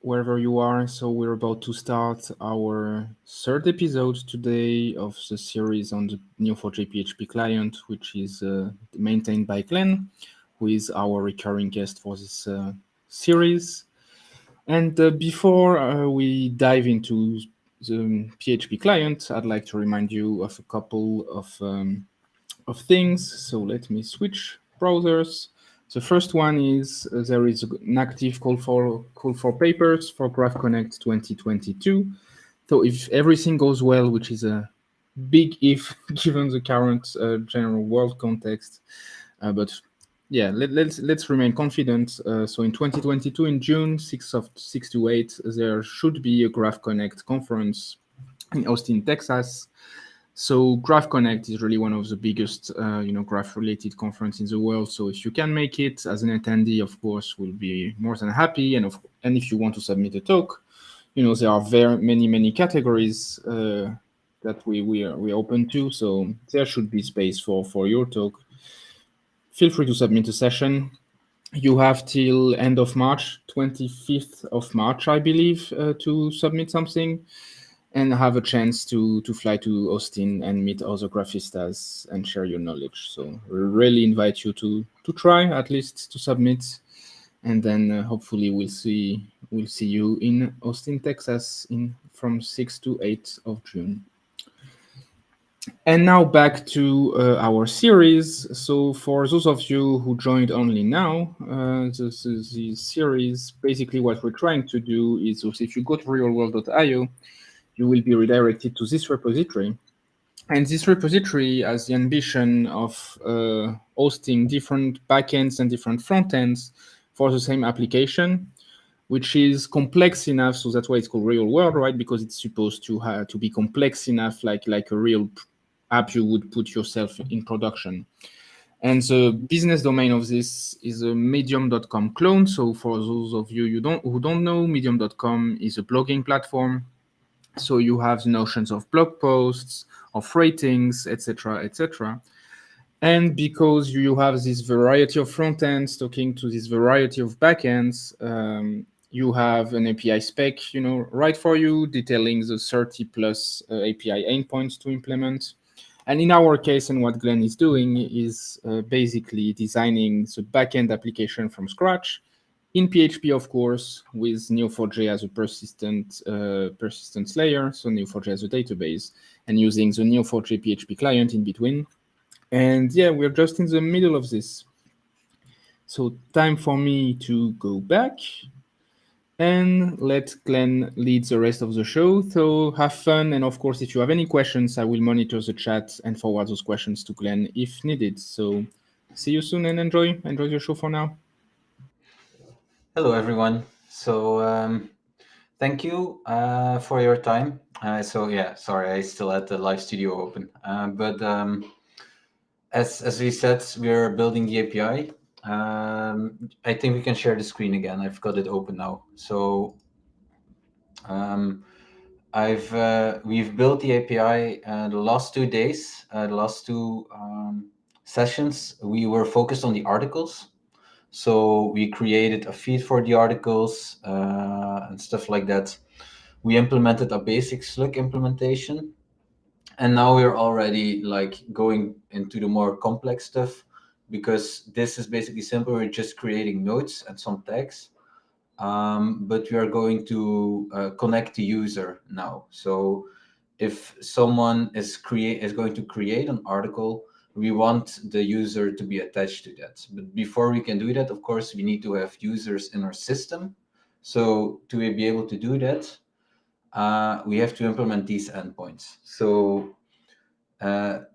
wherever you are. So we're about to start our third episode today of the series on the Neo4j PHP client, which is maintained by Ghlen, who is our recurring guest for this series. And before we dive into the PHP client, I'd like to remind you of a couple of things. So let me switch browsers. The first one is there is an active call for papers for Graph Connect 2022. So if everything goes well, which is a big if given the current general world context, but yeah, let's remain confident. So in 2022, in June 6 to 8, there should be a Graph Connect conference in Austin, Texas. So Graph Connect is really one of the biggest, graph-related conference in the world. So if you can make it as an attendee, of course, we'll be more than happy. And if you want to submit a talk, there are very many categories that we open to. So there should be space for your talk. Feel free to submit a session. You have till end of March, 25th of March, I believe, to submit something and have a chance to fly to Austin and meet other graphistas and share your knowledge. So we really invite you to try at least to submit, and then hopefully we'll see you in Austin, Texas, from 6 to 8 of June. And now back to our series. So for those of you who joined only now, the series, basically what we're trying to do is, if you go to realworld.io, you will be redirected to this repository. And this repository has the ambition of hosting different backends and different frontends for the same application, which is complex enough. So that's why it's called Real World, right? Because it's supposed to be complex enough, like a real app you would put yourself in production. And the business domain of this is a medium.com clone. So for those of you who don't know, medium.com is a blogging platform. So you have the notions of blog posts, of ratings, etc., etc. And because you have this variety of front ends talking to this variety of backends, you have an API spec, right for you, detailing the 30 plus API endpoints to implement. And in our case, and what Ghlen is doing is basically designing the backend application from scratch in PHP, of course, with Neo4j as a persistence layer, so Neo4j as a database, and using the Neo4j PHP client in between. And yeah, we're just in the middle of this. So time for me to go back and let Ghlen lead the rest of the show. So have fun. And of course, if you have any questions, I will monitor the chat and forward those questions to Ghlen if needed. So see you soon and enjoy your show for now. Hello, everyone. So thank you for your time. Sorry, I still had the live studio open. But as we said, we're building the API. I think we can share the screen again. I've got it open now. So we've built the API the last 2 days, the last two sessions. We were focused on the articles. So we created a feed for the articles and stuff like that. We implemented a basic Slug implementation. And now we're already going into the more complex stuff, because this is basically simple. We're just creating nodes and some tags. But we are going to connect the user now. So if someone is going to create an article, we want the user to be attached to that. But before we can do that, of course, we need to have users in our system. So to be able to do that, we have to implement these endpoints. So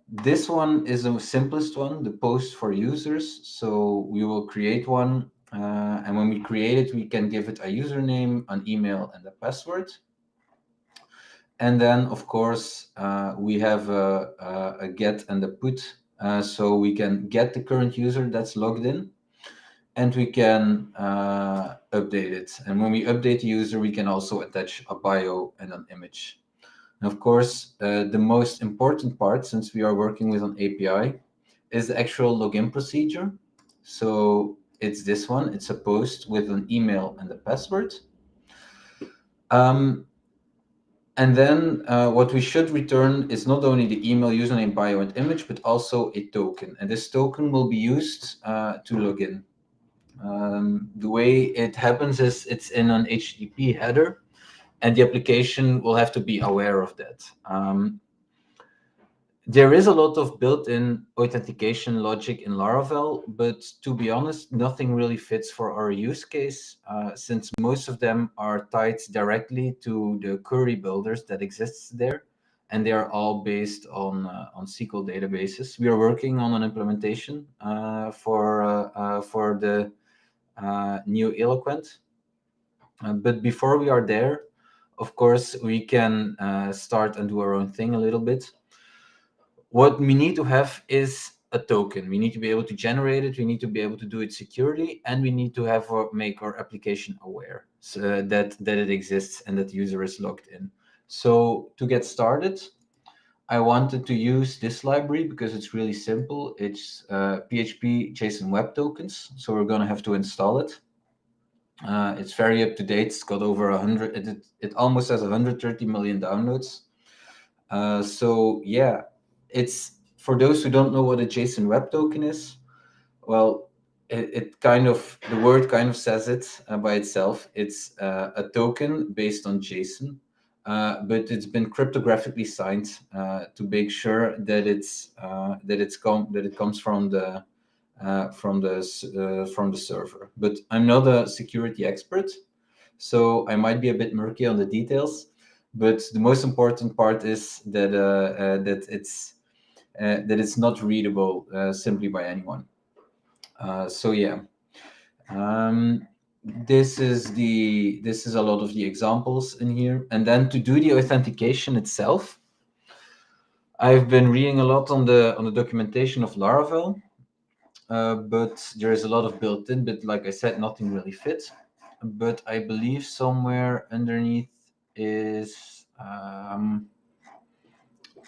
this one is the simplest one, the post for users. So we will create one. And when we create it, we can give it a username, an email, and a password. And then, of course, we have a get and a put. So we can get the current user that's logged in, and we can update it. And when we update the user, we can also attach a bio and an image. And of course, the most important part, since we are working with an API, is the actual login procedure. So it's this one. It's a post with an email and a password. And then what we should return is not only the email, username, bio, and image, but also a token. And this token will be used to log in. The way it happens is it's in an HTTP header, and the application will have to be aware of that. There is a lot of built-in authentication logic in Laravel, but to be honest, nothing really fits for our use case, since most of them are tied directly to the query builders that exists there, and they are all based on SQL databases. We are working on an implementation for the new Eloquent, but before we are there, of course, we can start and do our own thing a little bit. What we need to have is a token. We need to be able to generate it. We need to be able to do it securely, and we need to have make our application aware so that it exists and that the user is logged in. So to get started, I wanted to use this library because it's really simple. It's PHP Json Web Tokens. So we're going to have to install it. It's very up to date. It's got over 100. It almost has 130 million downloads. So yeah, it's for those who don't know what a JSON Web Token is. Well, it kind of, the word kind of says it by itself. It's a token based on JSON, but it's been cryptographically signed to make sure that it comes from the server. But I'm not a security expert, so I might be a bit murky on the details. But the most important part is that it's not readable simply by anyone. So yeah, this is a lot of the examples in here. And then to do the authentication itself, I've been reading a lot on the documentation of Laravel, but there is a lot of built-in. But like I said, nothing really fits. But I believe somewhere underneath is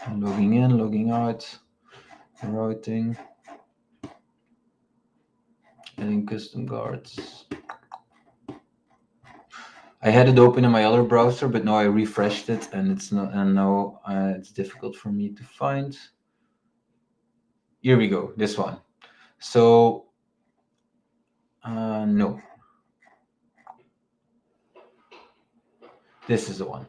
logging in, logging out, routing, adding custom guards. I had it open in my other browser, but now I refreshed it, and it's not. And now it's difficult for me to find. Here we go. This one. So no, this is the one.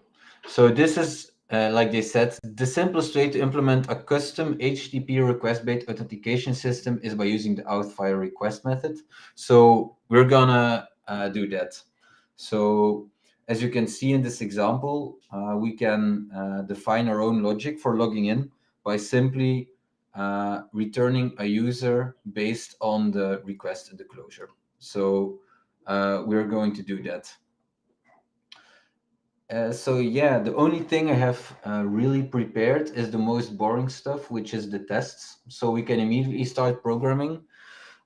So this is, like they said, the simplest way to implement a custom HTTP request-based authentication system is by using the auth request method. So we're gonna do that. So as you can see in this example, we can define our own logic for logging in by simply returning a user based on the request and the closure. So we're going to do that. So yeah, the only thing I have really prepared is the most boring stuff, which is the tests. So we can immediately start programming.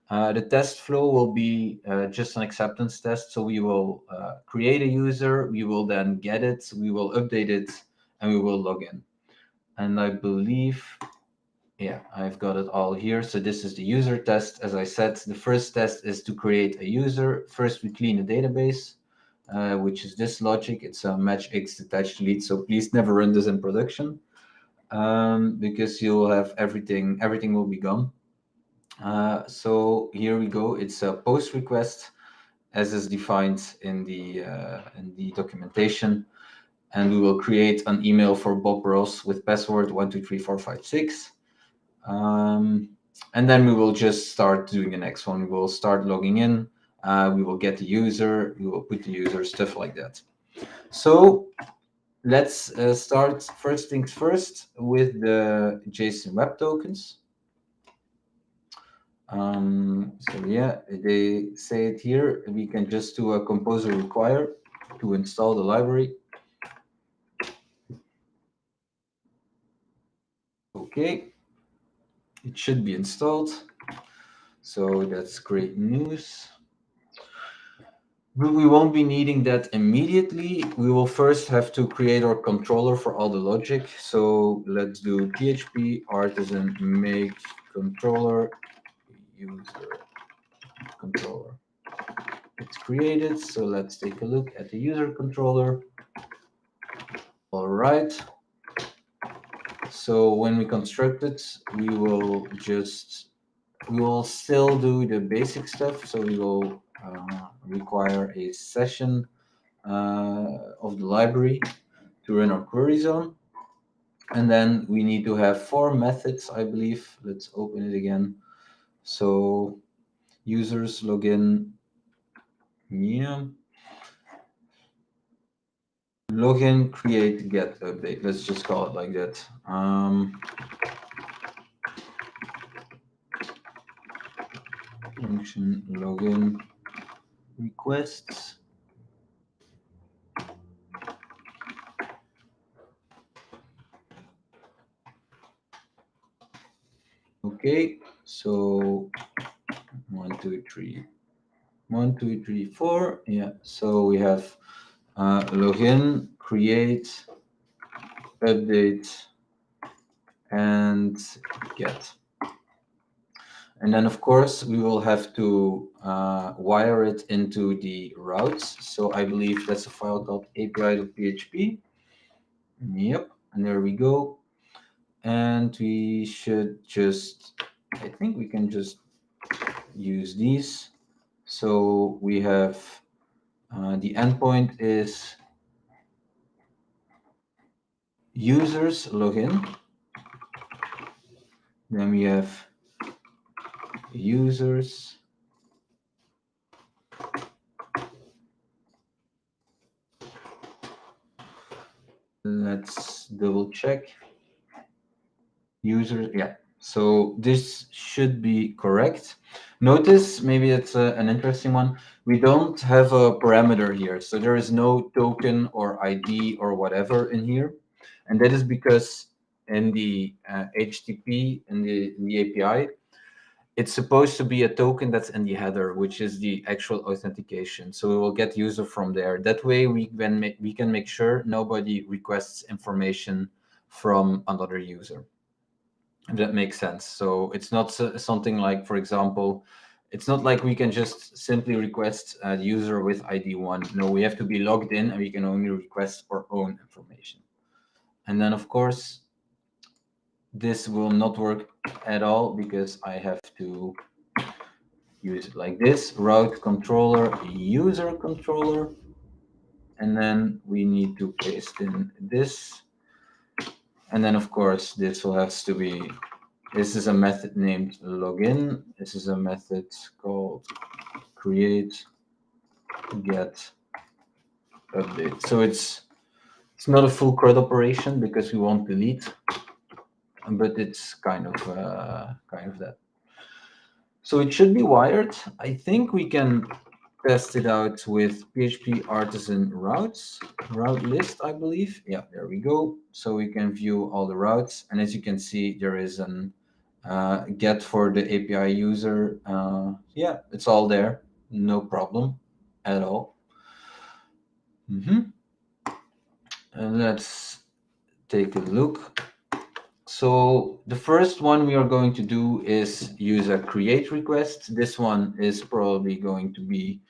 The test flow will be just an acceptance test. So we will create a user, we will then get it, we will update it, and we will log in. And I believe, yeah, I've got it all here. So this is the user test. As I said, the first test is to create a user. First, we clean the database. Which is this logic. It's a match X detached delete. So please never run this in production because you'll have everything will be gone. So here we go. It's a post request as is defined in the documentation. And we will create an email for Bob Ross with password 123456. And then we will just start doing the next one. We will start logging in. We will get the user, we will put the user, stuff like that. So let's start first things first with the JSON Web Tokens. So yeah, they say it here. We can just do a composer require to install the library. Okay, it should be installed. So that's great news. But we won't be needing that immediately. We will first have to create our controller for all the logic. So let's do PHP artisan make controller user controller. It's created. So let's take a look at the user controller. All right. So when we construct it, we will still do the basic stuff. So we will require a session of the library to run our query zone. And then we need to have 4 methods, I believe. Let's open it again. So users login, login, create, get, update. Let's just call it like that. Function login requests. Okay, so 1, 2, 3, 1, 2, 3, 4. Yeah, so we have login, create, update, and get. And then, of course, we will have to wire it into the routes. So I believe that's a file called api.php. Yep, and there we go. And we should just, I think we can just use these. So we have the endpoint is users login. Then we have users. Let's double check. Users, yeah. So this should be correct. Notice, maybe it's an interesting one. We don't have a parameter here. So there is no token or ID or whatever in here. And that is because in the HTTP, in the API, it's supposed to be a token that's in the header, which is the actual authentication. So we will get user from there. That way we can make sure nobody requests information from another user. If that makes sense. So it's not something like, for example, it's not like we can just simply request a user with ID 1. No, we have to be logged in and we can only request our own information. And then, of course, this will not work at all because I have to use it like this, route controller, user controller. And then we need to paste in this. And then, of course, this will have to be, this is a method named login. This is a method called create, get, update. So it's not a full CRUD operation because we won't delete, but it's kind of that. So it should be wired. I think we can test it out with PHP artisan routes, route list, I believe. Yeah, there we go. So we can view all the routes. And as you can see, there is an get for the API user. Yeah, it's all there. No problem at all. And let's take a look. So the first one we are going to do is use a create request. This one is probably going to be,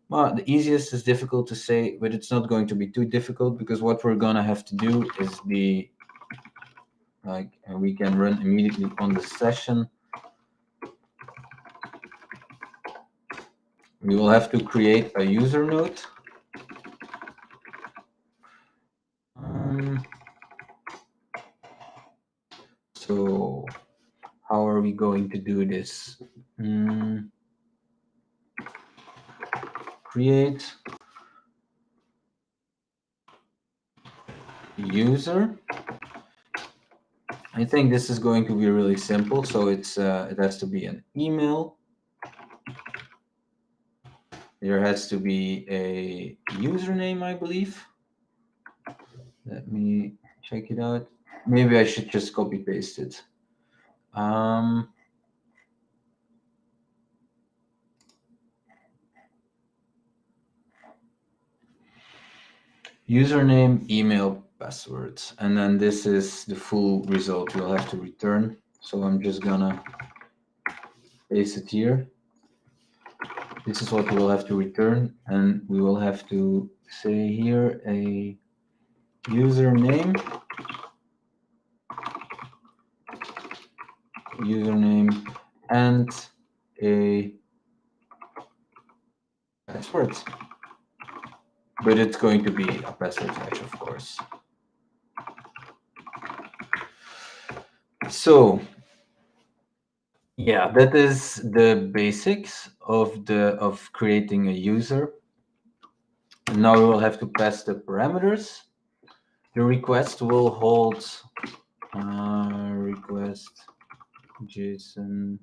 well, the easiest is difficult to say, but it's not going to be too difficult because what we're going to have to do is be like, we can run immediately on the session. We will have to create a user node. So how are we going to do this? Create user. I think this is going to be really simple. So it's it has to be an email. There has to be a username, I believe. Let me check it out. Maybe I should just copy paste it. Username, email, password. And then this is the full result you'll have to return. So I'm just gonna paste it here. This is what we will have to return. And we will have to say here a username, and a password. But it's going to be a password hash, of course. So yeah, that is the basics of creating a user. And now we will have to pass the parameters. The request will hold request JSON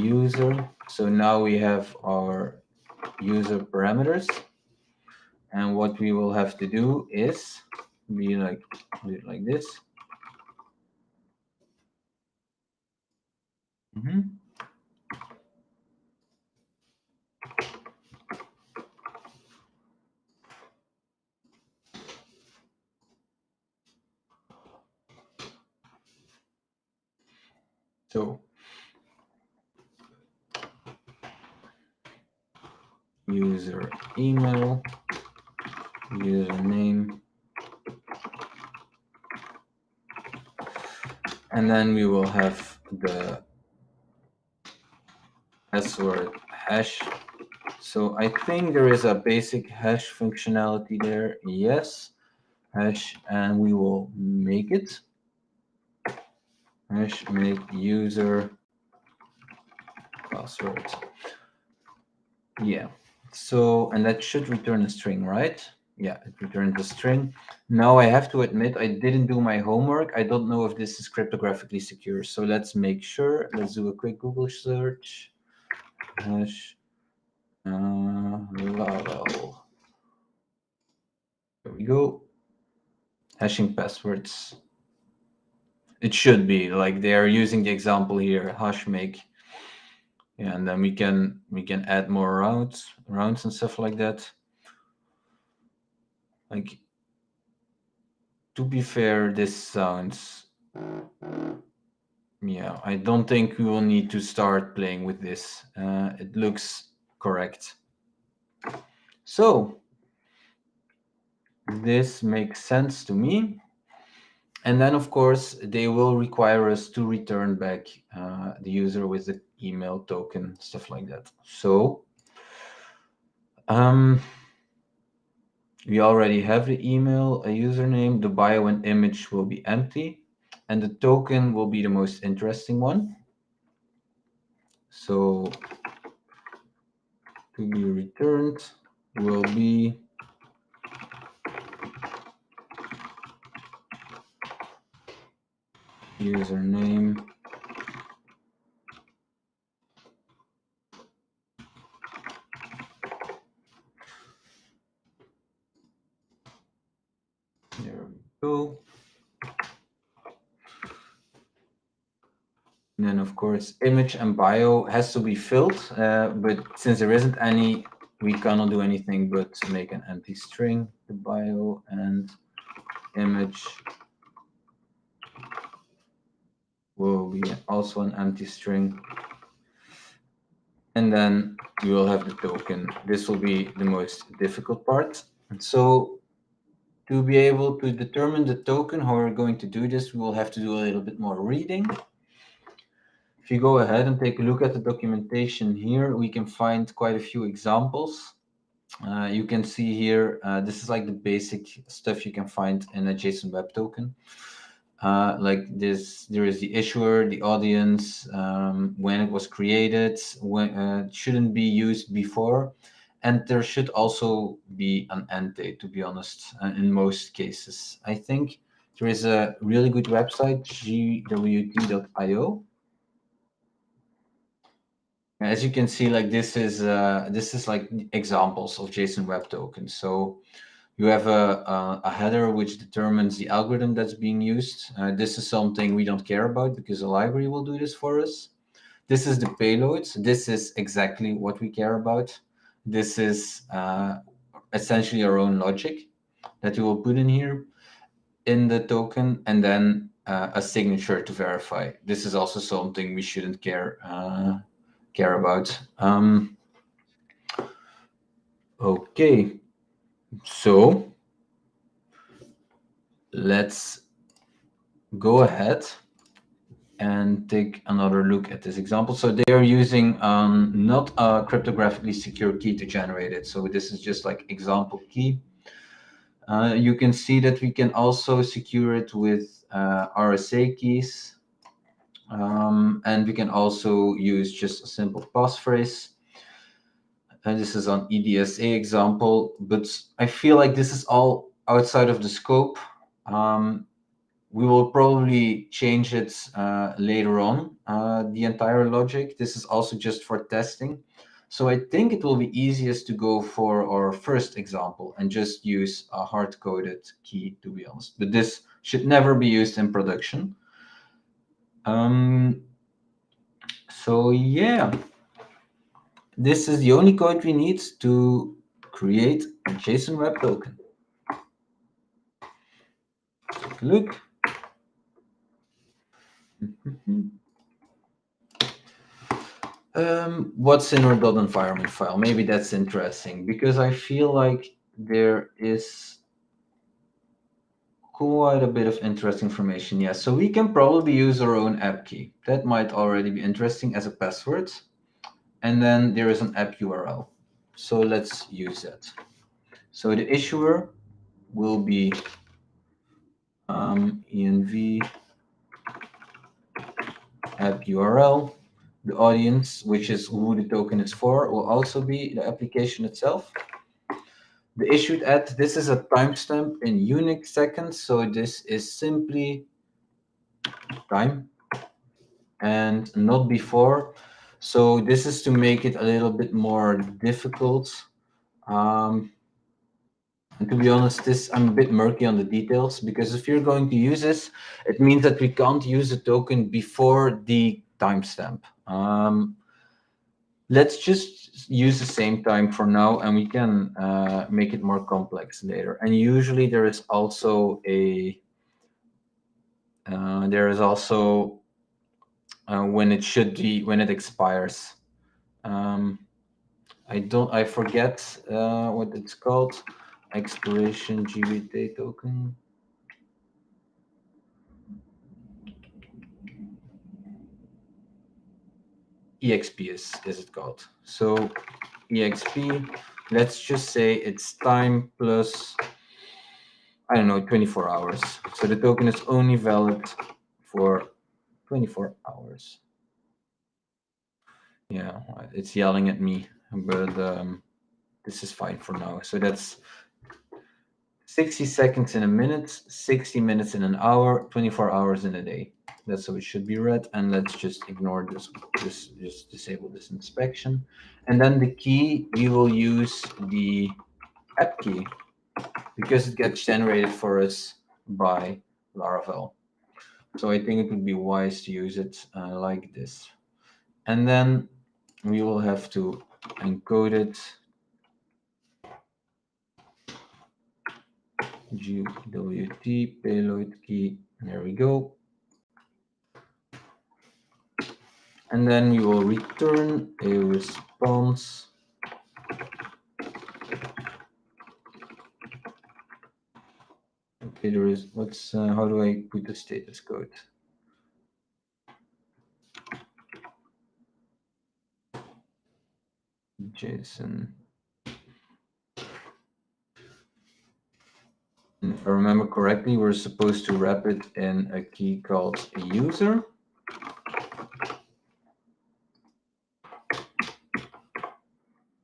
user. So now we have our user parameters, and what we will have to do is do it like this. So user email, username, and then we will have the password hash. So I think there is a basic hash functionality there. Yes, hash, and we will make it. Hash make user password. Yeah. So, and that should return a string, right? Yeah, it returned a string. Now I have to admit I didn't do my homework. I don't know if this is cryptographically secure. So let's make sure. Let's do a quick Google search. Hash Laravel. There we go. Hashing passwords. It should be like they are using the example here, hash make. Yeah, and then we can add more rounds and stuff like that. Like, to be fair, this sounds, yeah, I don't think we will need to start playing with this. It looks correct. So this makes sense to me. And then, of course, they will require us to return back the user with the email token, stuff like that. So we already have the email, a username, the bio and image will be empty, and the token will be the most interesting one. So to be returned will be username there we go. And then, of course, image and bio has to be filled, but since there isn't any, we cannot do anything but make an empty string, the bio and image will be also an empty string. And then we will have the token. This will be the most difficult part. And so to be able to determine the token, how we're going to do this, we will have to do a little bit more reading. If you go ahead and take a look at the documentation here, we can find quite a few examples. You can see here, this is like the basic stuff you can find in a JSON Web Token. Like this, there is the issuer, the audience, when it was created, when it shouldn't be used before, and there should also be an end date, to be honest, in most cases. I think there is a really good website, gwt.io. As you can see, like this is like examples of JSON Web Tokens. So you have a header which determines the algorithm that's being used. This is something we don't care about because a library will do this for us. This is the payload. This is exactly what we care about. This is essentially our own logic that we will put in here in the token, and then a signature to verify. This is also something we shouldn't care about. Okay. So let's go ahead and take another look at this example. So they are using not a cryptographically secure key to generate it. So this is just like example key. You can see that we can also secure it with RSA keys. And we can also use just a simple passphrase. And this is an EDSA example, but I feel like this is all outside of the scope. We will probably change it later on, the entire logic. This is also just for testing. So I think it will be easiest to go for our first example and just use a hard-coded key, to be honest. But this should never be used in production. So yeah, this is the only code we need to create a JSON Web Token. Take a look. What's in our .environment file? Maybe that's interesting because I feel like there is quite a bit of interesting information. Yeah, so we can probably use our own app key. That might already be interesting as a password. And then there is an app URL. So let's use that. So the issuer will be env app URL. The audience, which is who the token is for, will also be the application itself. The issued at, this is a timestamp in Unix seconds, so this is simply time and not before. So this is to make it a little bit more difficult. And to be honest, I'm a bit murky on the details, because if you're going to use this, it means that we can't use a token before the timestamp. Let's just use the same time for now, and we can make it more complex later. And usually there is also a when it should be, when it expires. I forget what it's called. Expiration GBT token. EXP is it called? So EXP, let's just say it's time plus, I don't know, 24 hours. So the token is only valid for 24 hours. Yeah, it's yelling at me, but this is fine for now. So that's 60 seconds in a minute, 60 minutes in an hour, 24 hours in a day. That's how it should be read. And let's just ignore this, just disable this inspection. And then the key, we will use the app key, because it gets generated for us by Laravel. So I think it would be wise to use it like this. And then we will have to encode it. GWT payload key. There we go. And then we will return a response. Okay, there is, what's, how do I put the status code? JSON. And if I remember correctly, we're supposed to wrap it in a key called user.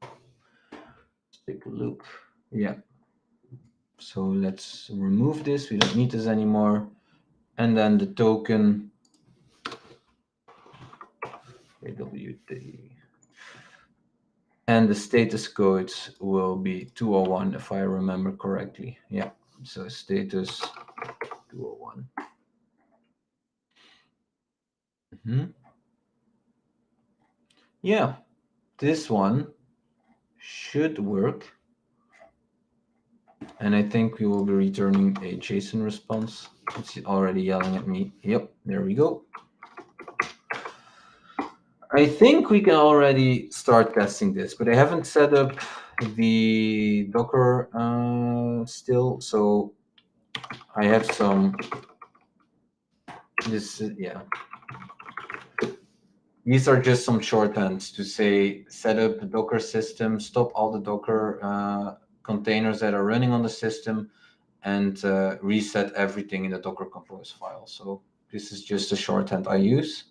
Let's take a look. Yeah. So let's remove this. We don't need this anymore. And then the token AWT. And the status code will be 201, if I remember correctly. Yeah, so status 201. Yeah, this one should work. And I think we will be returning a JSON response. It's already yelling at me. Yep, there we go. I think we can already start testing this, but I haven't set up the Docker still. So I have some. Yeah. These are just some shorthands to say set up a Docker system, stop all the Docker containers that are running on the system, and reset everything in the Docker compose file. So this is just a shorthand I use.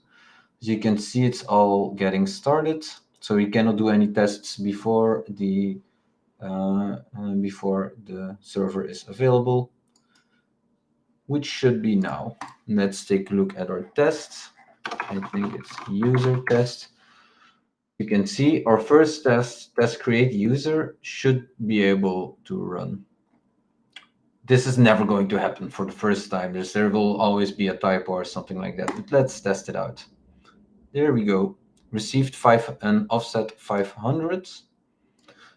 As you can see, it's all getting started. So we cannot do any tests before the server is available, which should be now. Let's take a look at our tests. I think it's user test. You can see our first test create user, should be able to run. This is never going to happen for the first time. There will always be a typo or something like that. But let's test it out. There we go. Received an offset 500.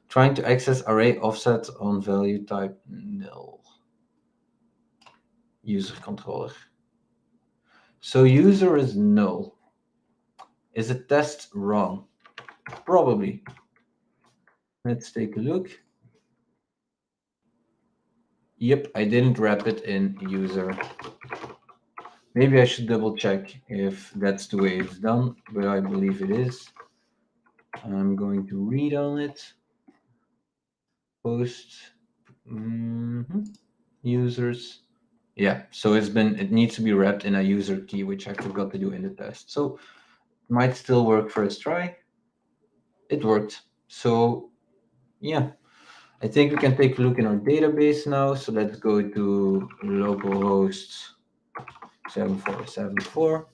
Trying to access array offset on value type nil. User controller. So user is null. Is the test wrong? Probably. Let's take a look. Yep, I didn't wrap it in user. Maybe I should double check if that's the way it's done, but I believe it is. I'm going to read on it. Post users. Yeah, so it needs to be wrapped in a user key, which I forgot to do in the test. So it might still work first try. It worked. So yeah, I think we can take a look in our database now. So let's go to localhost 7474.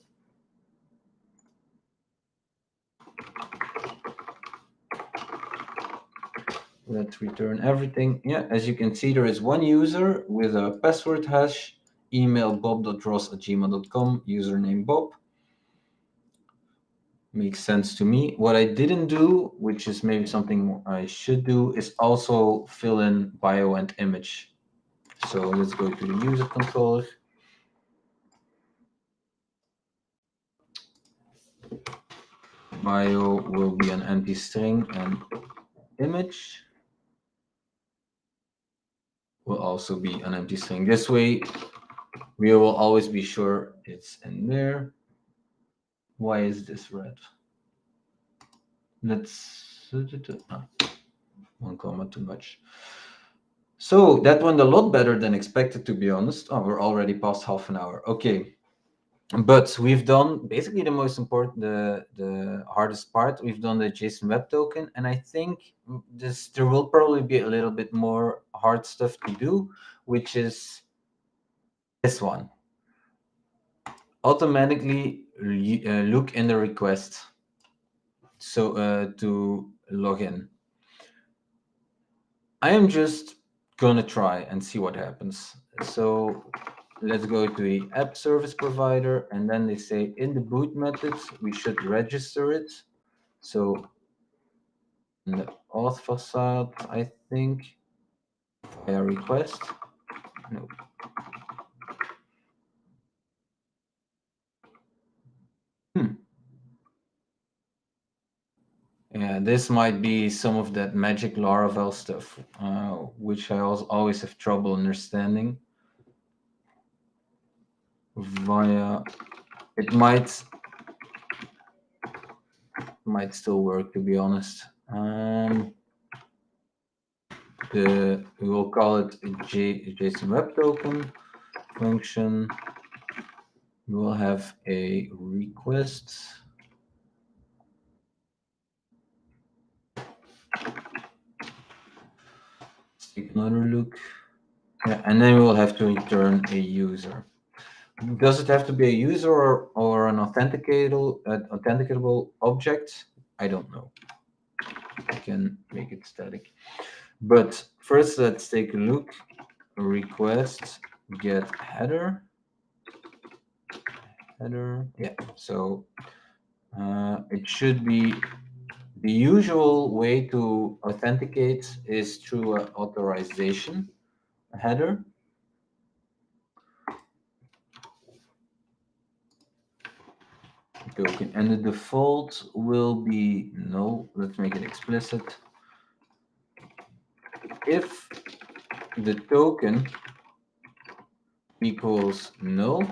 Let's return everything. Yeah, as you can see, there is one user with a password hash, email bob.ross@gmail.com, username Bob. Makes sense to me. What I didn't do, which is maybe something I should do, is also fill in bio and image. So let's go to the user controller. Bio will be an empty string and image will also be an empty string. This way, we will always be sure it's in there. Why is this red? Let's one comma too much. So that went a lot better than expected, to be honest. Oh, we're already past half an hour. Okay. But we've done basically the most important, the hardest part. We've done the JSON Web Token, and I think there will probably be a little bit more hard stuff to do, which is this one. Automatically look in the request, so to log in. I am just gonna try and see what happens. So let's go to the app service provider, and then they say in the boot methods we should register it. So in the auth facade, I think via request. No. Yeah, this might be some of that magic Laravel stuff, which I always have trouble understanding. Via, it might still work, to be honest. We will call it a JSON Web Token function. We will have a request. Let's take another look. Yeah, and then we will have to return a user. Does it have to be a user or an authenticatable object? I don't know. I can make it static. But first, let's take a look. Request get header. Yeah. So it should be the usual way to authenticate is through an authorization header. Token, and the default will be null. Let's make it explicit. if the token equals null,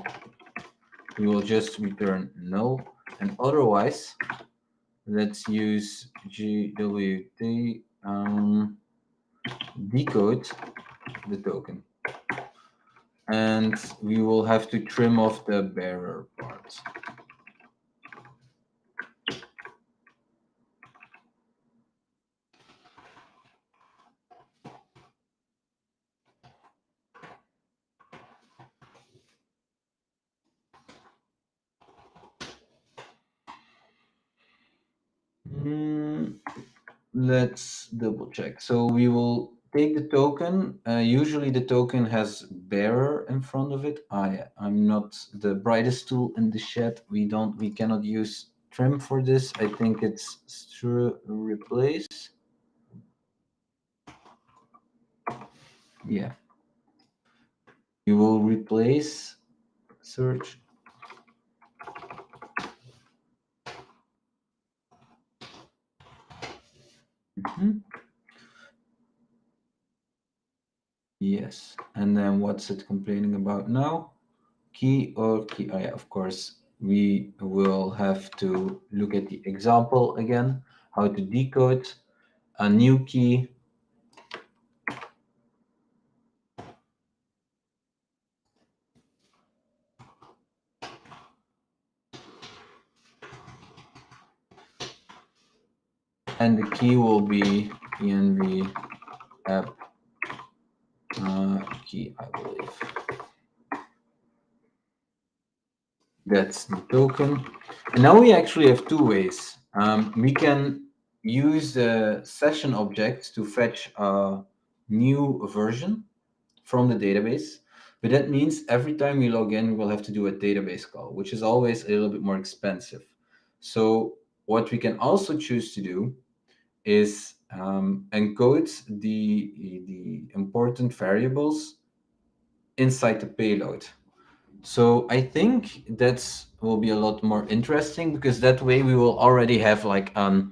we will just return null, and otherwise, let's use gwt decode the token. And we will have to trim off the bearer part. Let's double check. So we will take the token. Usually the token has bearer in front of it. I'm not the brightest tool in the shed. We cannot use trim for this. I think it's replace. Yeah. We will replace search. Yes. And then what's it complaining about now? Key or key? Oh, yeah, of course. We will have to look at the example again, how to decode a new key. And the key will be env app key, I believe. That's the token. And now we actually have two ways. We can use the session object to fetch a new version from the database. But that means every time we log in, we'll have to do a database call, which is always a little bit more expensive. So what we can also choose to do is encode the important variables inside the payload. So I think that's will be a lot more interesting, because that way we will already have like an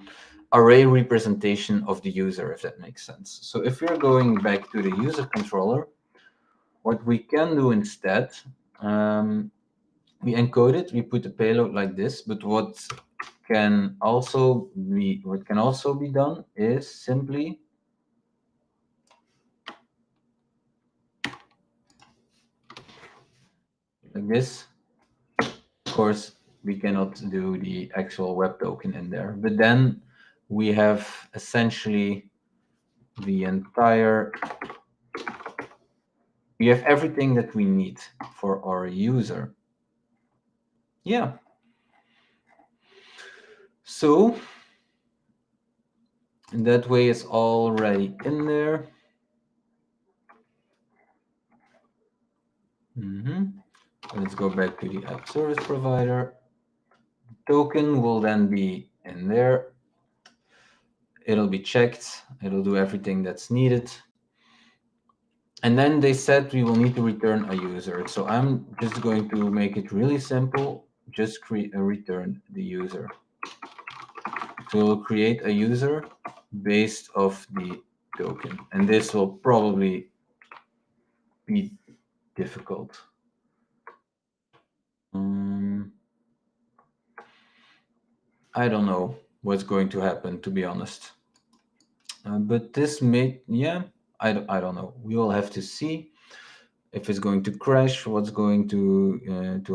array representation of the user, if that makes sense. So if we're going back to the user controller, what we can do instead, we encode it, we put the payload like this, but what can also be done is simply like this. Of course, we cannot do the actual web token in there, but then we have essentially the entire, we have everything that we need for our user. Yeah. So in that way, it's already in there. Let's go back to the app service provider. Token will then be in there. It'll be checked. It'll do everything that's needed. And then they said we will need to return a user. So I'm just going to make it really simple. Just return the user. So we'll create a user based off the token. And this will probably be difficult. I don't know what's going to happen, to be honest. But this may, yeah, I don't know. We will have to see if it's going to crash, what's going to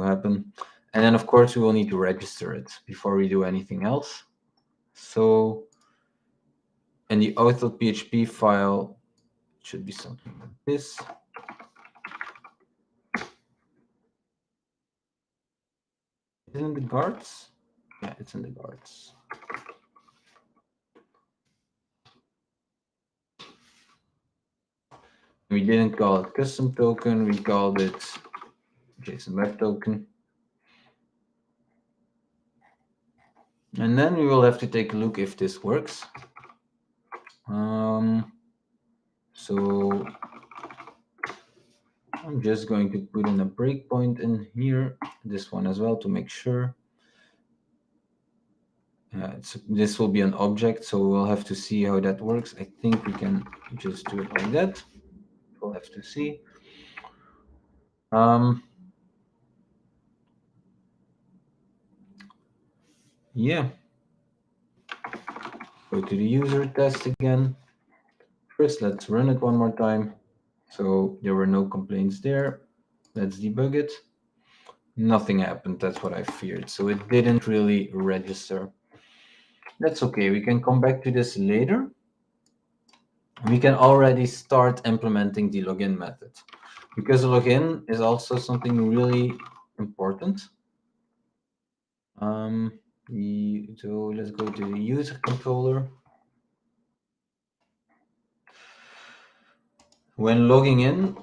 happen. And then, of course, we will need to register it before we do anything else. So, and the author PHP file should be something like this. Is it in the guards? Yeah, it's in the guards. We didn't call it custom token, we called it JSON Web Token. And then we will have to take a look if this works. So I'm just going to put in a breakpoint in here, this one as well, to make sure. This will be an object, so we'll have to see how that works. I think we can just do it like that. We'll have to see. Yeah. Go to the user test again. First, let's run it one more time. So there were no complaints there. Let's debug it. Nothing happened. That's what I feared. So it didn't really register. That's okay. We can come back to this later. We can already start implementing the login method, because login is also something really important. So let's go to the user controller. When logging in,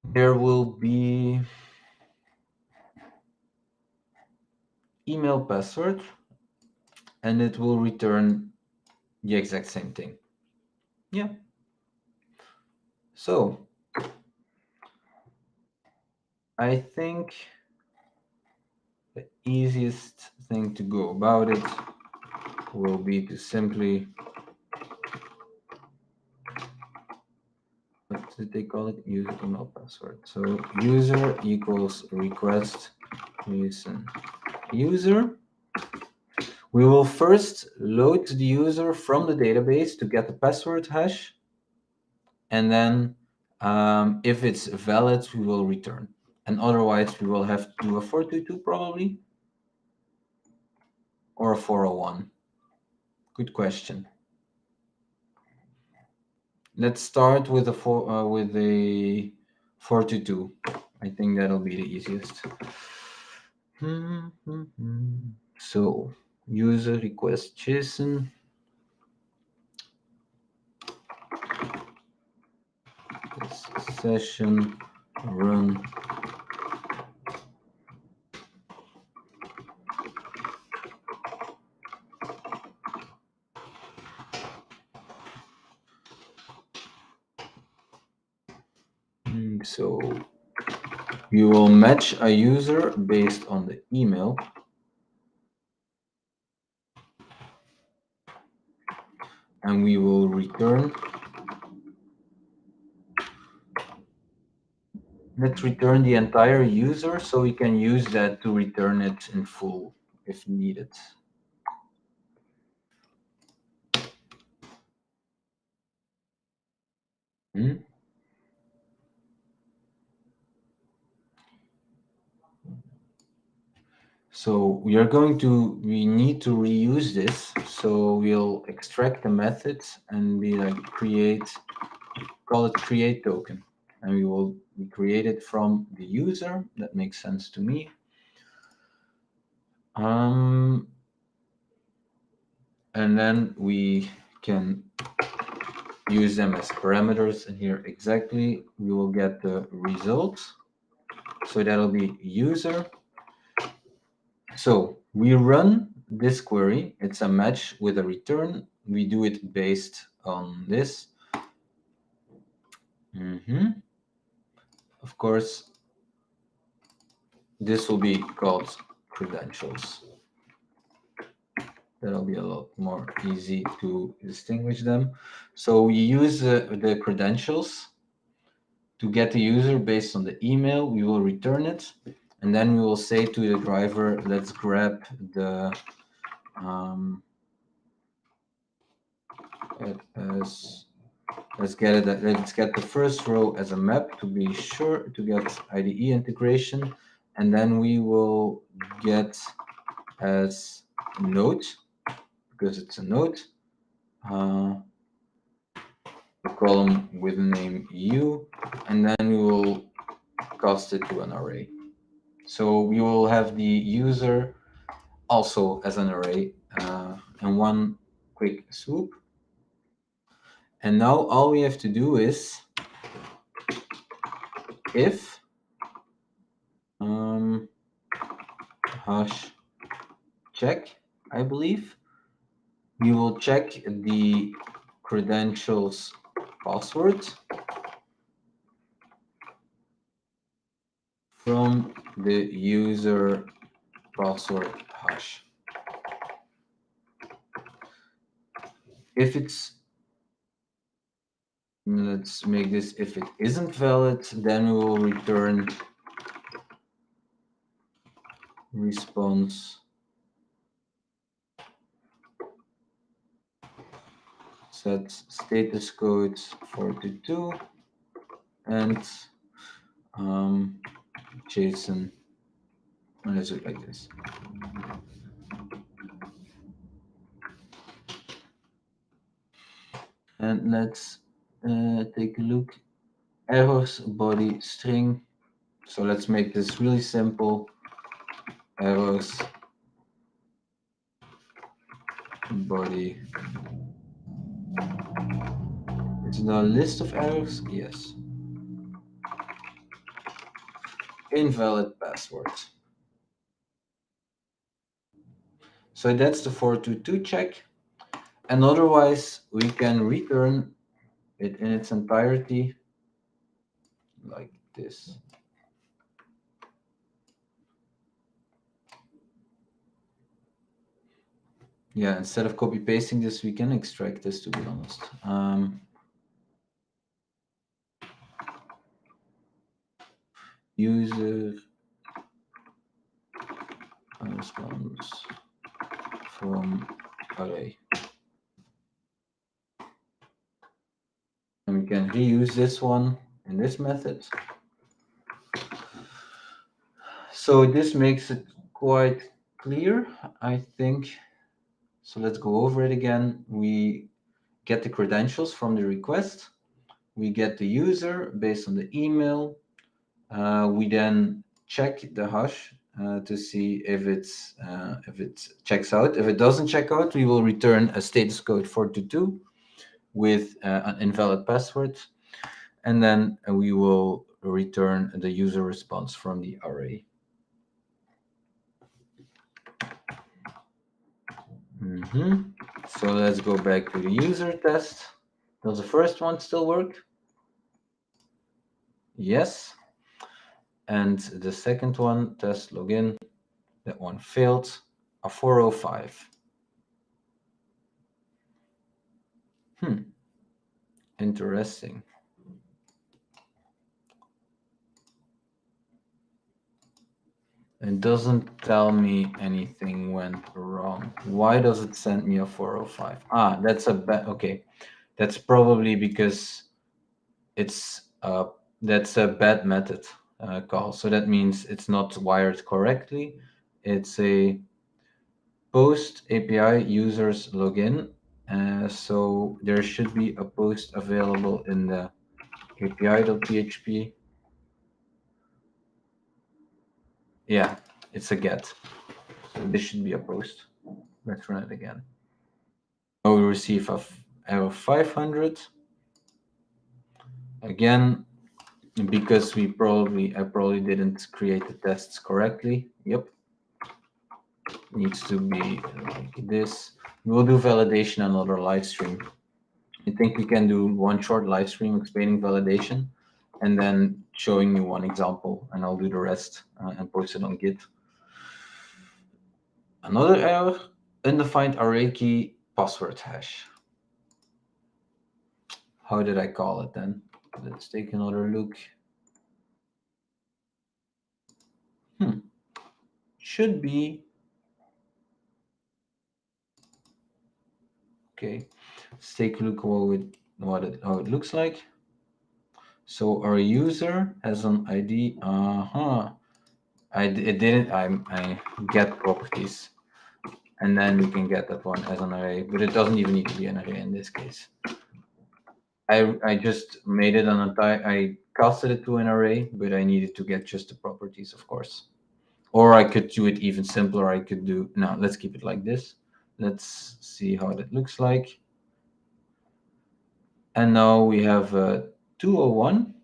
there will be email password, and it will return the exact same thing. Yeah. So I think the easiest thing to go about it will be to simply, what did they call it? User email password. So user equals request JSON user. We will first load the user from the database to get the password hash, and then if it's valid, we will return. And otherwise, we will have to do a 422 probably, or a 401. Good question. Let's start with a 422. I think that'll be the easiest. So user request JSON. This session run. So you will match a user based on the email. And we will return. Let's return the entire user so we can use that to return it in full if needed. So we need to reuse this. So we'll extract the method and be like call it create token. And we create it from the user. That makes sense to me. And then we can use them as parameters. And here exactly, we will get the result. So that'll be user. So we run this query. It's a match with a return. We do it based on this. Of course, this will be called credentials. That'll be a lot more easy to distinguish them. So we use the credentials to get the user based on the email. We will return it, and then we will say to the driver, let's grab the let's get the first row as a map to be sure to get IDE integration, and then we will get as node, because it's a node, the column with the name u, and then we will cast it to an array. So we will have the user also as an array in one quick swoop. And now all we have to do is if hash check, I believe, we will check the credentials password from the user password hash. If it's, let's make this, if it isn't valid, then we will return response set status code 42 and JSON. Let's do it like this. And let's take a look. Errors body string. So let's make this really simple. Errors body. Is it a list of errors? Yes. Invalid password. So that's the 422 check. And otherwise, we can return it in its entirety like this. Yeah, instead of copy pasting this, we can extract this, to be honest. User response from array. And we can reuse this one in this method. So this makes it quite clear, I think. So let's go over it again. We get the credentials from the request. We get the user based on the email. We then check the hash to see if it checks out. If it doesn't check out, we will return a status code 422 with an invalid password, and then we will return the user response from the array. So let's go back to the user test. Does the first one still work? Yes. And the second one, test login, that one failed, a 405. Interesting. It doesn't tell me anything went wrong. Why does it send me a 405? Ah, that's a bad, okay. That's probably because it's that's a bad method call. So that means it's not wired correctly. It's a post API users login. So there should be a post available in the API.php. Yeah, it's a get. So this should be a post. Let's run it again. Now we receive a error 500. Again, because I probably didn't create the tests correctly. Yep. Needs to be like this. We'll do validation another live stream. I think we can do one short live stream explaining validation and then showing you one example, and I'll do the rest and post it on Git. Another error, undefined array key password hash. How did I call it then? Let's take another look. Should be okay. Let's take a look how it looks like. So our user has an ID. I get properties, and then we can get that one as an array, but it doesn't even need to be an array in this case. I just made it I casted it to an array, but I needed to get just the properties, of course. Or I could do it even simpler. I could do, no, let's keep it like this. Let's see how that looks like. And now we have 201.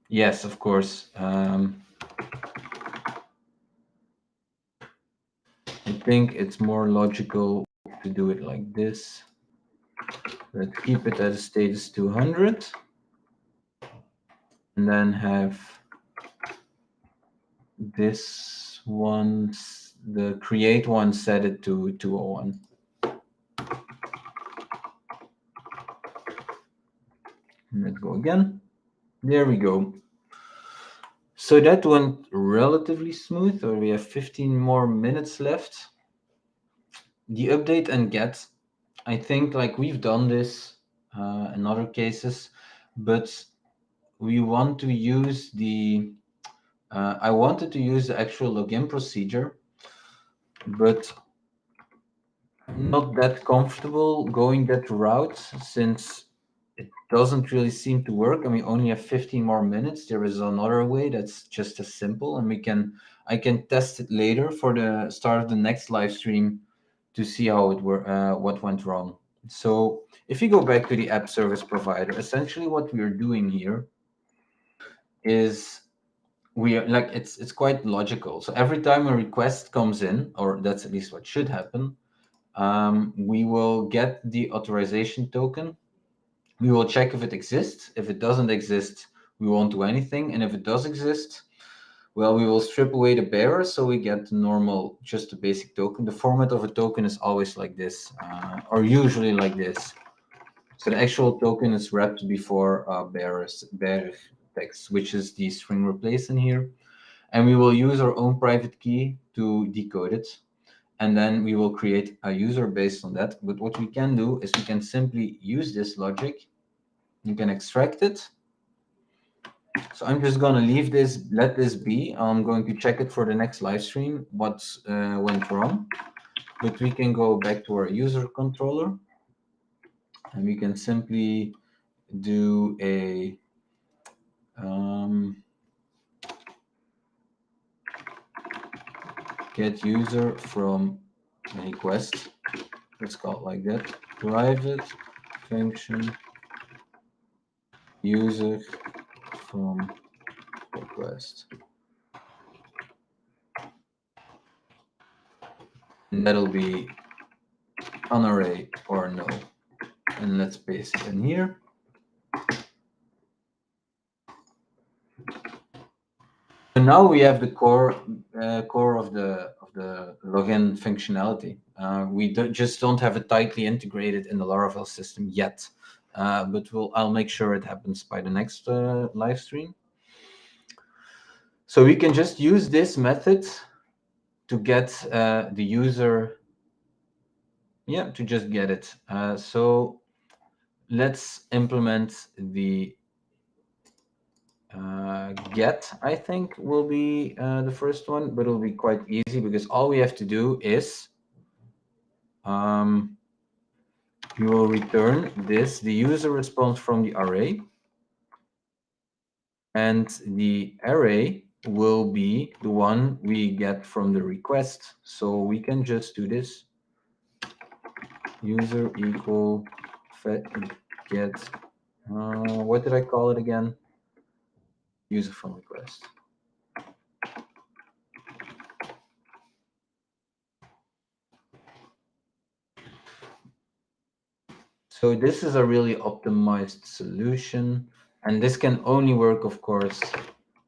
Yes, of course. I think it's more logical to do it like this. Let's keep it at a status 200. And then have this one, the create one, set it to 201. Let's go again. There we go. So that went relatively smooth, or we have 15 more minutes left. The update and get, I think like we've done this in other cases, but we want to use the, I wanted to use the actual login procedure, but I'm not that comfortable going that route since it doesn't really seem to work, and we only have 15 more minutes. There is another way that's just as simple, and I can test it later for the start of the next live stream to see how it what went wrong. So if you go back to the app service provider, essentially what we are doing here is we are like it's quite logical. So every time a request comes in, or that's at least what should happen, we will get the authorization token. We will check if it exists. If it doesn't exist, we won't do anything. And if it does exist, well, we will strip away the bearer, so we get normal, just a basic token. The format of a token is always like this, or usually like this. So the actual token is wrapped before bearer text, which is the string replace in here. And we will use our own private key to decode it. And then we will create a user based on that. But what we can do is we can simply use this logic. You can extract it. So I'm just going to leave this, let this be. I'm going to check it for the next live stream, what went wrong. But we can go back to our user controller. And we can simply do a get user from request. Let's call it like that. Private function user from request. And that'll be an array or no. And let's paste it in here. So now we have the core of the login functionality. We just don't have it tightly integrated in the Laravel system yet, but I'll make sure it happens by the next live stream. So we can just use this method to get the user, to just get it. So let's implement the get, I think, will be the first one, but it'll be quite easy because all we have to do is we will return this, the user response from the array, and the array will be the one we get from the request. So we can just do this, user equal get, what did I call it again? User from request. So this is a really optimized solution, and this can only work, of course,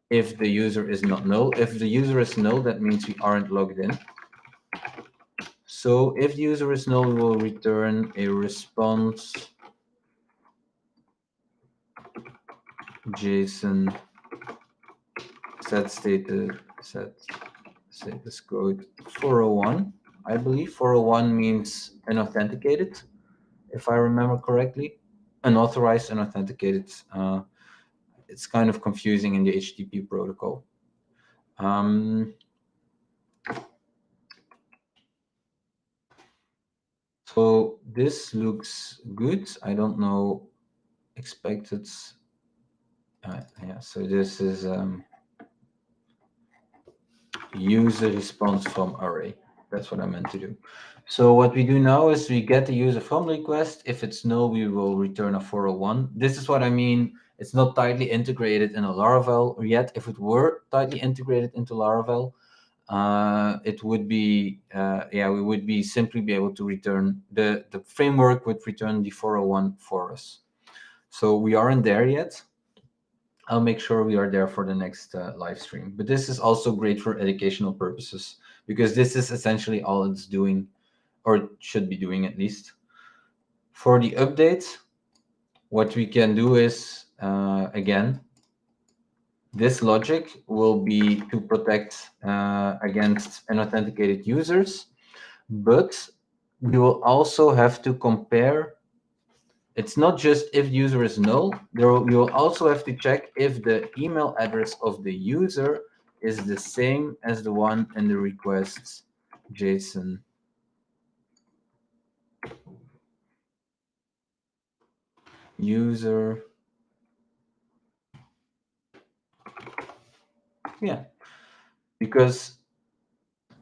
if the user is not null. If the user is null, that means we aren't logged in. So if the user is null, we will return a response JSON set status code 401. I believe 401 means unauthenticated, if I remember correctly. Unauthorized, unauthenticated. It's kind of confusing in the HTTP protocol. So this looks good. I don't know expected. Yeah, so this is user response from array. That's what I meant to do. So what we do now is we get the user from request. If it's null, we will return a 401. This is what I mean. It's not tightly integrated in a Laravel yet. If it were tightly integrated into Laravel, it would be, we would be simply be able to return, the framework would return the 401 for us. So we aren't there yet. I'll make sure we are there for the next live stream. But this is also great for educational purposes, because this is essentially all it's doing, or it should be doing at least. For the updates, what we can do is, again, this logic will be to protect against unauthenticated users, but we will also have to compare. It's not just if the user is null. We will also have to check if the email address of the user is the same as the one in the requests JSON. User. Yeah, because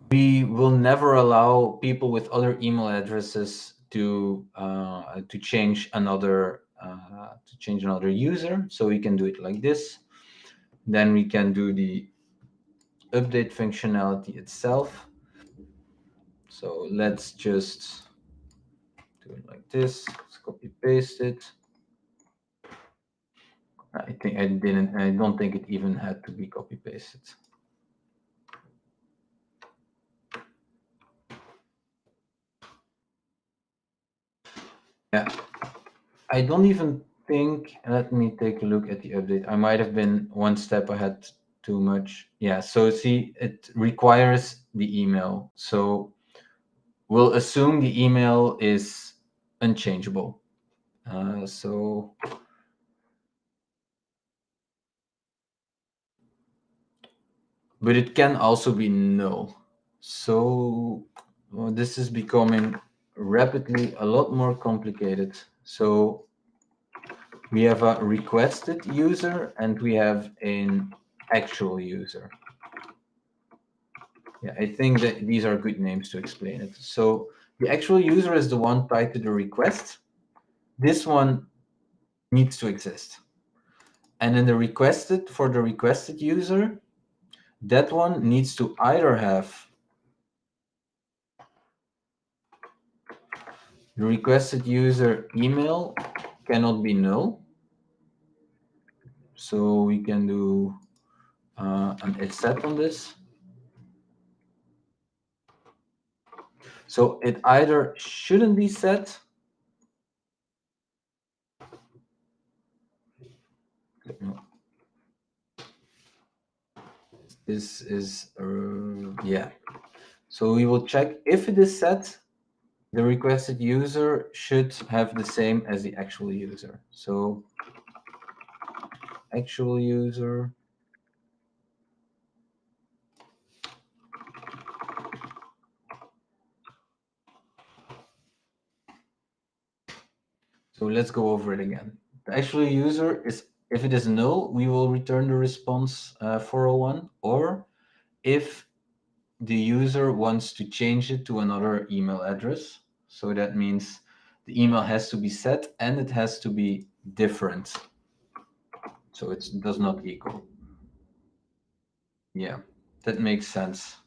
we will never allow people with other email addresses to change another user. So we can do it like this. Then we can do the update functionality itself. So let's just do it like this. Let's copy paste it. I don't think it even had to be copy pasted. Yeah, I don't even think, let me take a look at the update. I might have been one step ahead too much. Yeah, so see, it requires the email. So we'll assume the email is unchangeable. But it can also be null. So this is becoming rapidly a lot more complicated. So we have a requested user and we have an actual user. Yeah, I think that these are good names to explain it. So the actual user is the one tied to the request. This one needs to exist. And then for the requested user, that one needs to either have the requested user email cannot be null. So we can do an if set on this. So it either shouldn't be set. This is, yeah. So we will check if it is set, the requested user should have the same as the actual user. So actual user. So let's go over it again. The actual user is, if it is null, we will return the response 401, or if the user wants to change it to another email address. So that means the email has to be set and it has to be different. So it does not equal. Yeah, that makes sense.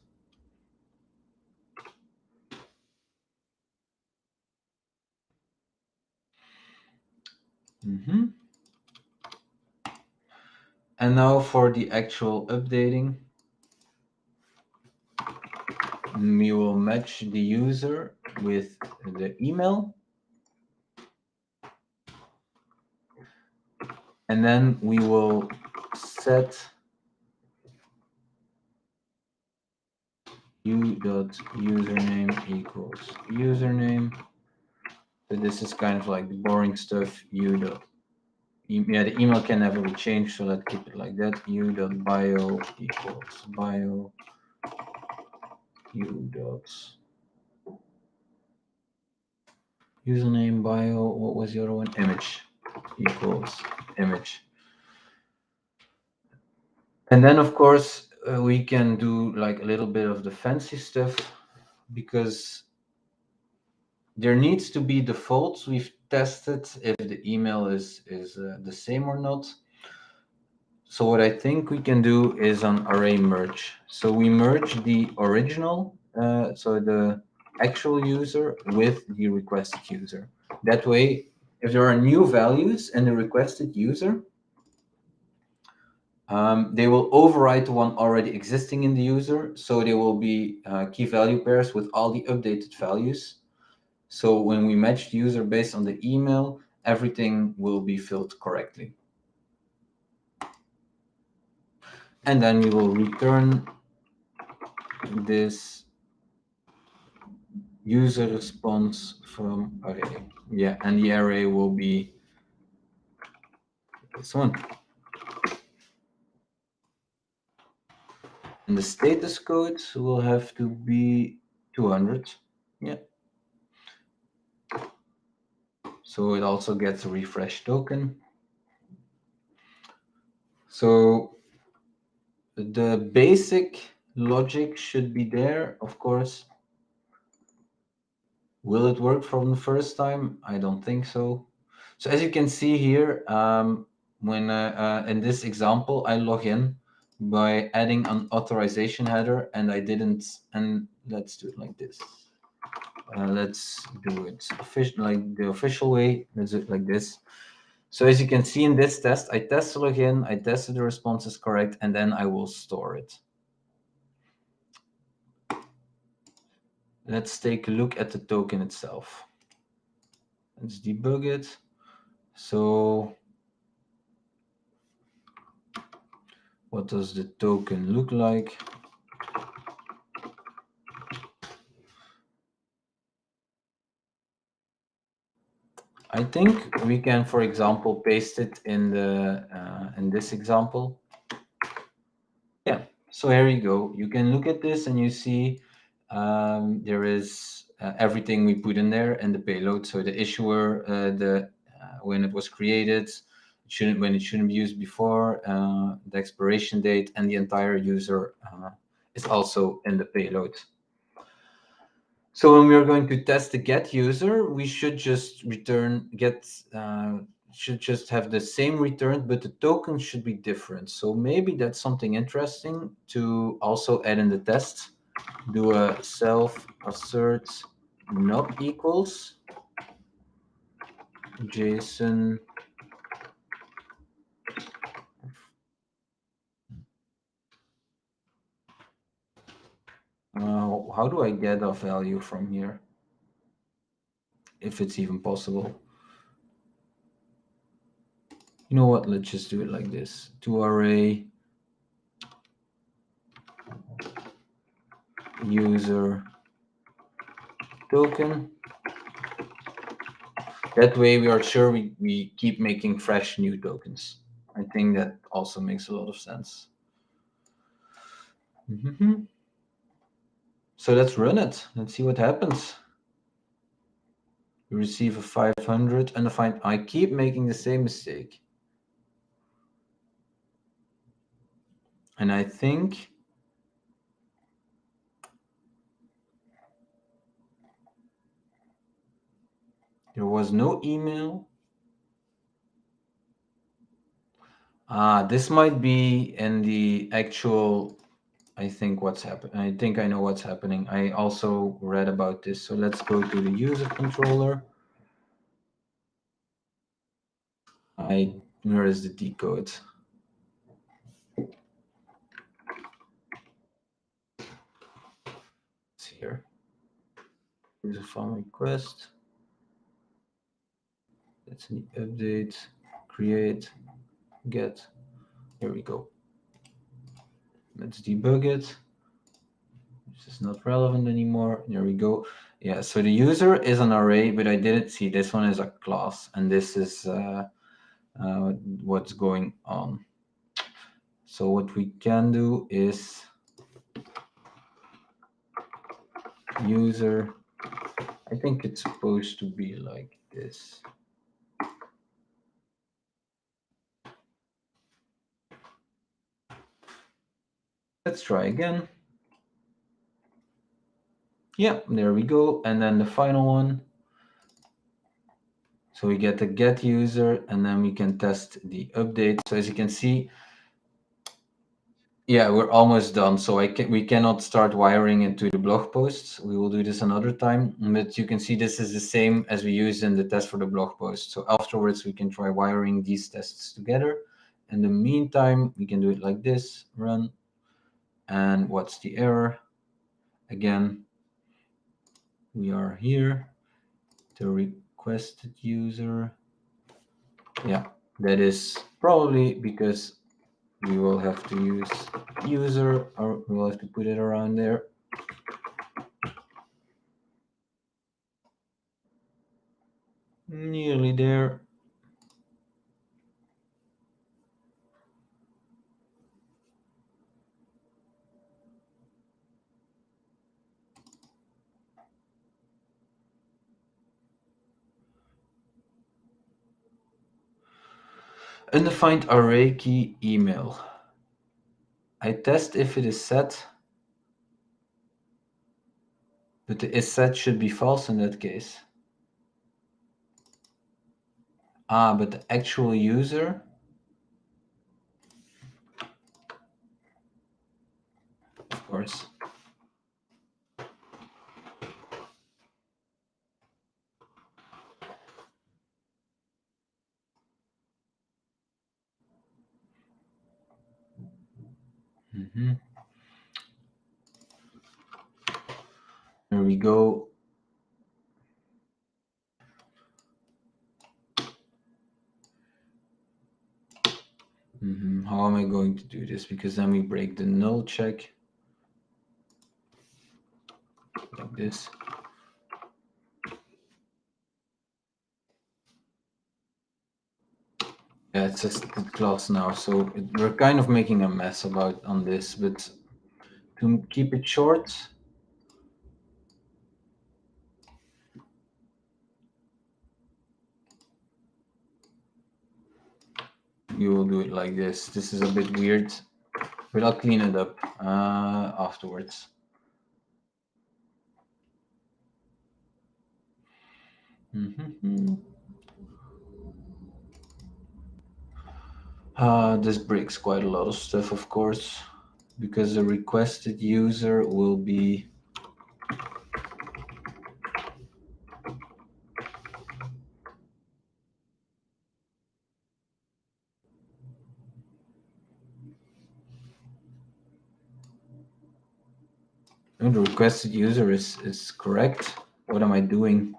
And now for the actual updating, we will match the user with the email. And then we will set u.username equals username. So this is kind of like the boring stuff. Yeah, the email can never be changed, so let's keep it like that. u.bio equals bio. Username bio. What was the other one? Image equals image. And then, of course, we can do like a little bit of the fancy stuff, because there needs to be defaults. We've tested if the email is the same or not. So what I think we can do is an array merge. So we merge the original, so the actual user with the requested user. That way, if there are new values in the requested user, They will override the one already existing in the user, so they will be key value pairs with all the updated values. So when we match the user based on the email, everything will be filled correctly. And then we will return this user response from array. Yeah, and the array will be this one. And the status code will have to be 200. Yeah. So it also gets a refresh token. So the basic logic should be there, of course. Will it work from the first time? I don't think so. So as you can see here, when in this example, I log in by adding an authorization header, and I didn't. And let's do it like this. Let's do it like the official way. Let's do it like this. So as you can see in this test, I test the login, I tested the response is correct, and then I will store it. Let's take a look at the token itself. Let's debug it. So what does the token look like? I think we can, for example, paste it in the in this example. Yeah, so here you go. You can look at this and you see there is everything we put in there and the payload. So the issuer, when it was created, when it shouldn't be used before, the expiration date, and the entire user is also in the payload. So when we are going to test the get user, we should just return get should just have the same return, but the token should be different. So maybe that's something interesting to also add in the test. Do a self assert not equals JSON. How do I get a value from here? If it's even possible. You know what? Let's just do it like this. To array user token. That way we are sure we keep making fresh new tokens. I think that also makes a lot of sense. So let's run it. Let's see what happens. We receive a 500 and I keep making the same mistake. And I think there was no email. This might be in the actual, I think what's happening. I think I know what's happening. I also read about this. So let's go to the user controller. Where is the decode? It's here. Here's a file request. That's an update, create, get. Here we go. Let's debug it. This is not relevant anymore. There we go. Yeah, so the user is an array, but I didn't see this one is a class, and this is what's going on. So what we can do is user. I think it's supposed to be like this. Let's try again. Yeah, there we go. And then the final one. So we get the get user, and then we can test the update. So as you can see, yeah, we're almost done. So we cannot start wiring into the blog posts. We will do this another time. But you can see this is the same as we used in the test for the blog post. So afterwards, we can try wiring these tests together. In the meantime, we can do it like this, run. And what's the error? Again, we are here, the requested user. Yeah, that is probably because we will have to use user, or we will have to put it around there. Nearly there. Undefined array key email. I test if it is set, but the is set should be false in that case. But the actual user, of course. There we go. How am I going to do this? Because then we break the null check. Like this. Yeah, it's just the class now, so we're kind of making a mess on this, but to keep it short, we will do it like this. This is a bit weird, but I'll clean it up afterwards. This breaks quite a lot of stuff, of course, because the requested user will be the requested user is correct. What am I doing?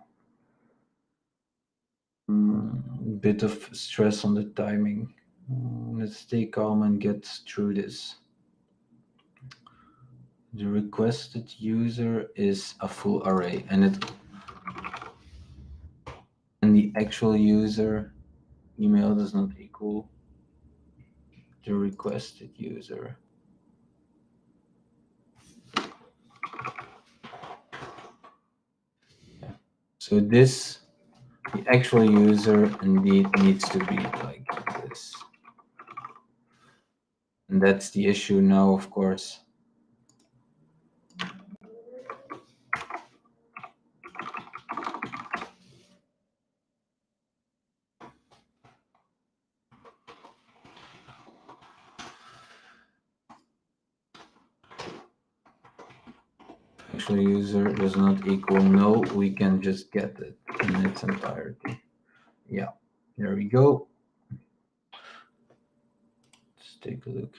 Bit of stress on the timing. Let's stay calm and get through this. The requested user is a full array, and the actual user email does not equal the requested user. Yeah. So this, the actual user indeed needs to be like this. And that's the issue now, of course. Actual user does not equal null, we can just get it in its entirety. Yeah, there we go. Let's take a look.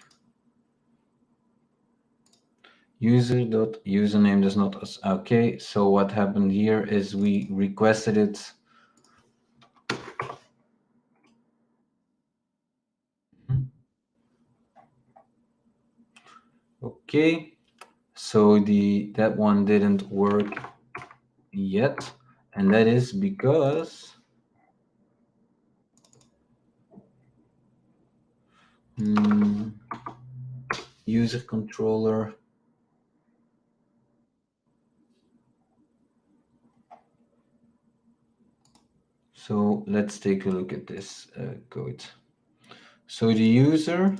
User.username does not. Okay, so what happened here is we requested it. Okay, so that one didn't work yet, and that is because user controller. So let's take a look at this code. So the user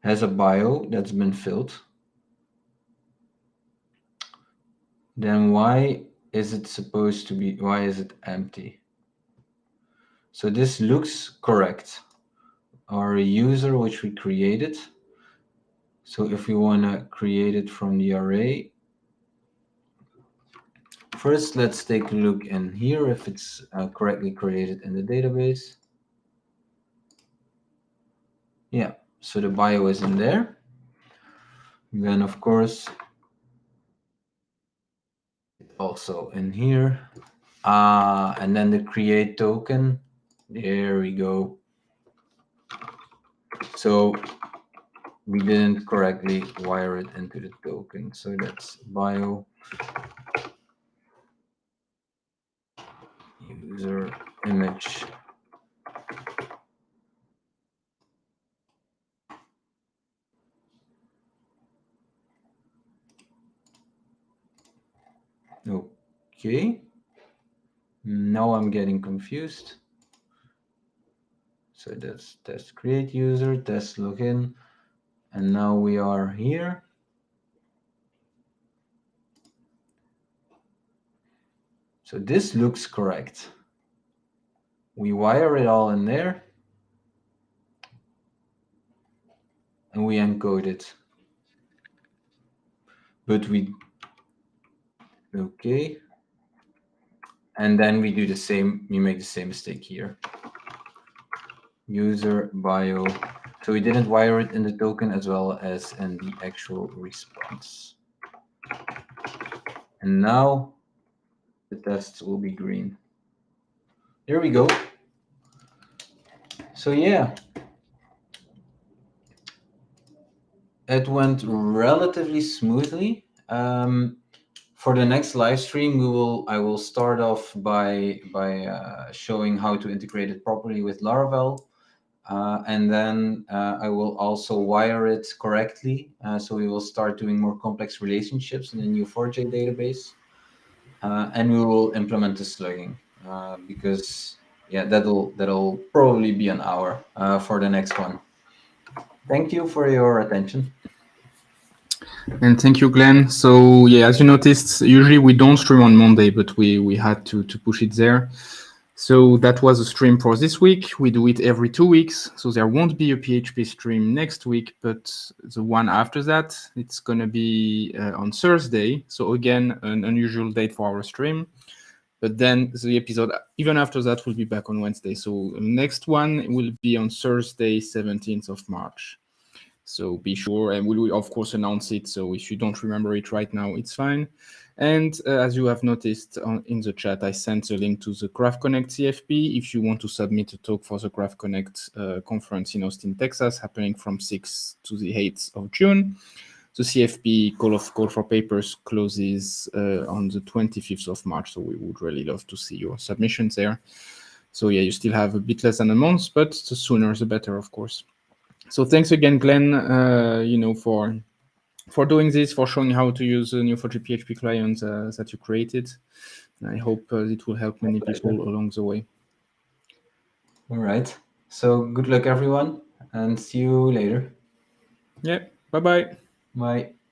has a bio that's been filled. Then why is it empty? So this looks correct. Our user which we created. So if we want to create it from the array, first let's take a look in here if it's correctly created in the database. Yeah, so the bio is in there. Then of course, also in here. And then the create token. There we go. So we didn't correctly wire it into the token. So that's bio user image. Okay. Now I'm getting confused. So that's test create user, test login. And now we are here. So this looks correct. We wire it all in there. And we encode it. But we, okay. And then we do the same, we make the same mistake here. User bio. So we didn't wire it in the token as well as in the actual response. And now the tests will be green. There we go. So yeah, it went relatively smoothly. For the next live stream, I will start off by showing how to integrate it properly with Laravel, and then I will also wire it correctly. So we will start doing more complex relationships in the Neo4j database, and we will implement the slugging because yeah, that'll probably be an hour for the next one. Thank you for your attention. And thank you, Glenn. So yeah, as you noticed, usually we don't stream on Monday, but we had to push it there. So that was a stream for this week. We do it every 2 weeks. So there won't be a PHP stream next week, but the one after that, it's going to be on Thursday. So again, an unusual date for our stream. But then the episode, even after that, will be back on Wednesday. So the next one will be on Thursday, 17th of March. So be sure, and we will of course announce it. So if you don't remember it right now, it's fine. And as you have noticed in the chat, I sent a link to the Graph Connect CFP if you want to submit a talk for the Graph Connect conference in Austin, Texas, happening from 6th to the 8th of June. The CFP call for papers closes on the 25th of March, so we would really love to see your submissions there. So yeah, you still have a bit less than a month, but the sooner the better, of course. So thanks again, Glenn, for doing this, for showing how to use the Neo4j PHP client that you created. I hope it will help many people along the way. All right. So good luck, everyone, and see you later. Yeah. Bye-bye. Bye.